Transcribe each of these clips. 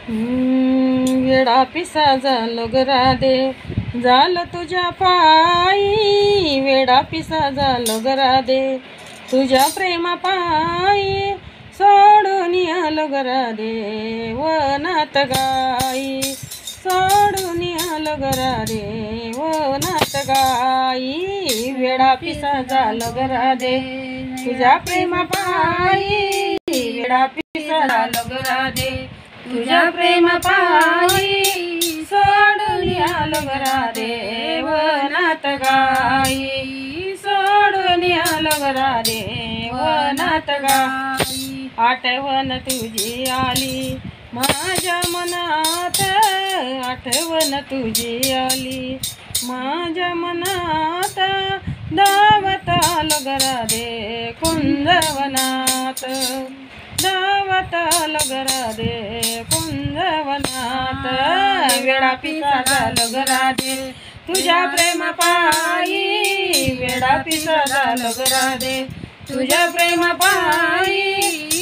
वेडा पिसा झालो ग राधे, झालं तुझ्या पायी. वेडा पिसा झालो ग राधे, तुझ्या प्रेमा पायी. सोडून आलो ग राधे वनात गाई, सोडून आलो ग राधे वनात गाई. वेडा पिसा झालो ग राधे, तुझ्या प्रेमा पायी. वेडा पिसा झालो ग राधे, तुझ्या प्रेमा पायी. सोडून आलो ग राधे वनात गाई, सोडून आलो ग राधे वनात गाई. आठवण तुझी आली माझ्या मनात, आठवण तुझी आली माझ्या मनात. धावत आलो ग राधे कुंजवनात, धावत आलो ग राधे कुंजवनात. वेडा पिसा झालो ग राधे, तुझ्या प्रेमा पायी. वेडा पिसा झालो ग राधे, तुझ्या प्रेमा पायी.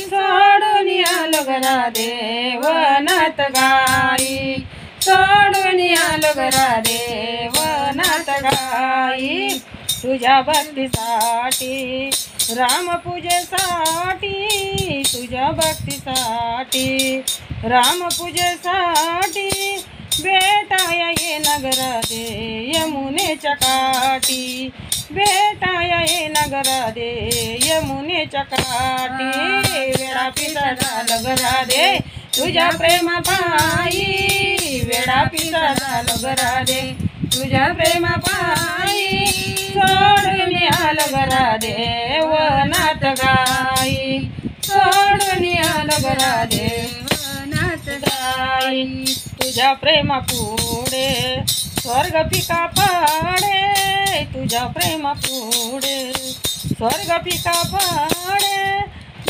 सोडून आलो ग राधे वनात गाई, सोडून आलो ग राधे वनात गाई. तुझ्या भक्तीसाठी रामपूजेसाठी, तुझ्या भक्तीसाठी रामपूजेसाठी. भेटाया ये नगराधे यमुनेच्या काठी, भेटाया ये नगराधे यमुनेच्या काठी. वेडा पिसा झालो ग राधे, तुझ्या प्रेमा पायी. वेडा पिसा झालो ग राधे, तुझ्या प्रेमा पायी. सोडून आलो ग राधे वनात गाई, सोडून आलो ग राधे वनात गाई. तुझ्या प्रेमा पुढे स्वर्ग फिका पडे, तुझ्या प्रेमा पुढे स्वर्ग फिका पडे.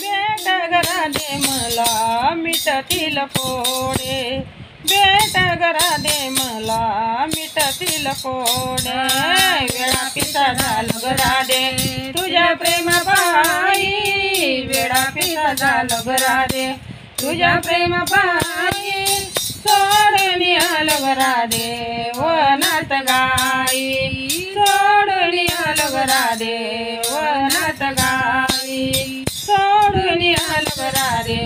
भेट ग राधे मला मिटतील कोडे, भेट ग राधे मला मिटतील कोडे. वेडा पिसा झालो ग राधे, तुझ्या प्रेमा पायी. वेडा पिसा झालो ग राधे, तुझ्या प्रेमा पायी. सोडून आलो ग राधे वनात गाई, सोडून आलो ग राधे वनात गाई. सोडून आलो ग राधे